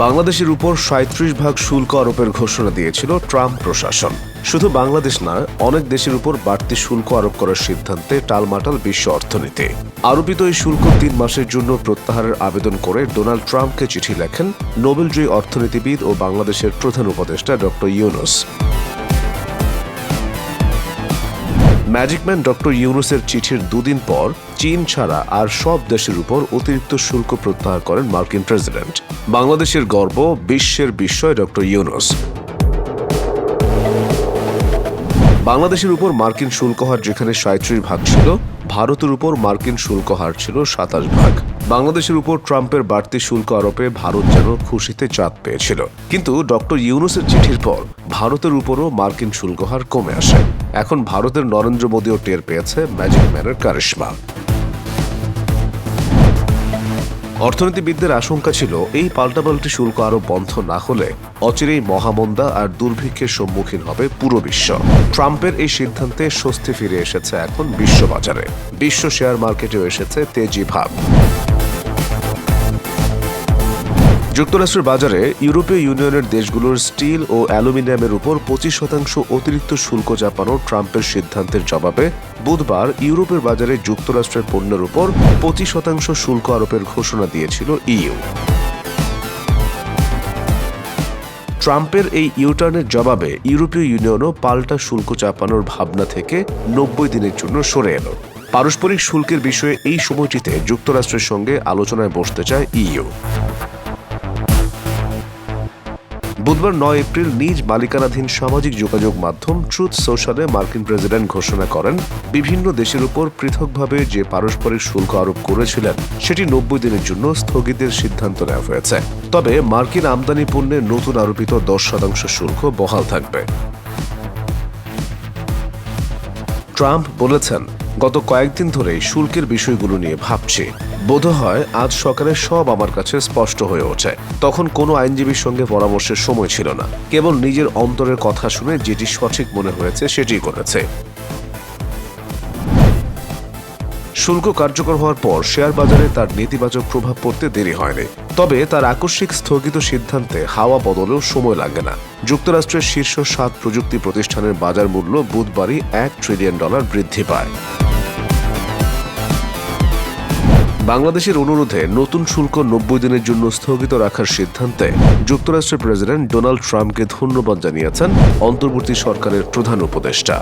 বাংলাদেশের উপর ৩৭% শুল্ক আরোপের ঘোষণা দিয়েছিল ট্রাম্প প্রশাসন। শুধু বাংলাদেশ না, অনেক দেশের উপর বাড়তি শুল্ক আরোপ করার সিদ্ধান্তে টালমাটাল বিশ্ব অর্থনীতি। আরোপিত এই শুল্ক ৩ মাসের জন্য প্রত্যাহারের আবেদন করে ডোনাল্ড ট্রাম্পকে চিঠি লেখেন নোবেলজয়ী অর্থনীতিবিদ ও বাংলাদেশের প্রধান উপদেষ্টা ডক্টর ইউনূস। ম্যাজিকম্যান ডক্টর ইউনূসের চিঠির দুদিন পর চীন ছাড়া আর সব দেশের উপর অতিরিক্ত শুল্ক প্রত্যাহার করেন মার্কিন প্রেসিডেন্ট। বাংলাদেশের গর্ব, বিশ্বের বিস্ময় ডক্টর ইউনূস। বাংলাদেশের উপর মার্কিন শুল্ক হার যেখানে ৩৭% ছিল, ভারতের উপর মার্কিন শুল্ক হার ছিল ২৭%। বাংলাদেশের উপর ট্রাম্পের বাড়তি শুল্ক আরোপে ভারত যেন খুশিতে চাঁদ পেয়েছিল। কিন্তু ডক্টর ইউনূসের চিঠির পর ভারতের উপরও মার্কিন শুল্ক হার কমে আসে। এখন ভারতের নরেন্দ্র মোদীও টের পেয়েছে ম্যাজিকম্যানের কারিশমা। অর্থনীতিবিদদের আশঙ্কা ছিল এই পাল্টাপাল্টি শুল্ক আরোপ বন্ধ না হলে অচিরেই মহামন্দা আর দুর্ভিক্ষের সম্মুখীন হবে পুরো বিশ্ব। ট্রাম্পের এই সিদ্ধান্তে স্বস্তি ফিরে এসেছে এখন বিশ্ববাজারে। বিশ্ব শেয়ার মার্কেটেও এসেছে তেজি ভাব। যুক্তরাষ্ট্রের বাজারে ইউরোপীয় ইউনিয়নের দেশগুলোর স্টিল ও অ্যালুমিনিয়ামের উপর ২৫% অতিরিক্ত শুল্ক চাপানোর ট্রাম্পের সিদ্ধান্তের জবাবে বুধবার ইউরোপের বাজারে যুক্তরাষ্ট্রের পণ্যের উপর ২৫% শুল্ক আরোপের ঘোষণা দিয়েছিল ইইউ। ট্রাম্পের এই ইউটার্নের জবাবে ইউরোপীয় ইউনিয়নও পাল্টা শুল্ক চাপানোর ভাবনা থেকে ৯০ দিনের জন্য সরে এল। পারস্পরিক শুল্কের বিষয়ে এই সময়টিতে যুক্তরাষ্ট্রের সঙ্গে আলোচনায় বসতে চায় ইইউ। বুধবার ৯ এপ্রিল নিজ মালিকানাধীন সামাজিক যোগাযোগ মাধ্যম ট্রুথ সোশ্যালে মার্কিন প্রেসিডেন্ট ঘোষণা করেন বিভিন্ন দেশের উপর পৃথকভাবে যে পারস্পরিক শুল্ক আরোপ করেছিলেন সেটি ৯০ দিনের জন্য স্থগিতের সিদ্ধান্ত নেওয়া হয়েছে। তবে মার্কিন আমদানি পণ্যে নতুন আরোপিত ১০% শুল্ক বহাল থাকবে। ট্রাম্প বলেছেন, গত কয়েকদিন ধরেই শুল্কের বিষয়গুলো নিয়ে ভাবছি। বোধহয় আজ সকালে সব আমার কাছে স্পষ্ট হয়ে ওঠে। তখন কোনো আইনজীবীর সঙ্গে পরামর্শের সময় ছিল না, কেবল নিজের অন্তরের কথা শুনে যেটি সঠিক মনে হয়েছে সেটিই করেছে। শুল্ক কার্যকর হওয়ার পর শেয়ার বাজারে তার নেতিবাচক প্রভাব পড়তে দেরি হয়নি। তবে তার আকস্মিক স্থগিত সিদ্ধান্তে হাওয়া বদলেও সময় লাগে না। যুক্তরাষ্ট্রের শীর্ষ ৭ প্রযুক্তি প্রতিষ্ঠানের বাজার মূল্য বুধবারই $১ ট্রিলিয়ন বৃদ্ধি পায়। বাংলাদেশের অনুরোধে নতুন শুল্ক ৯০ দিনের জন্য স্থগিত রাখার সিদ্ধান্তে যুক্তরাষ্ট্রের প্রেসিডেন্ট ডোনাল্ড ট্রাম্পকে ধন্যবাদ জানিয়েছেন অন্তর্বর্তী সরকারের প্রধান উপদেষ্টা।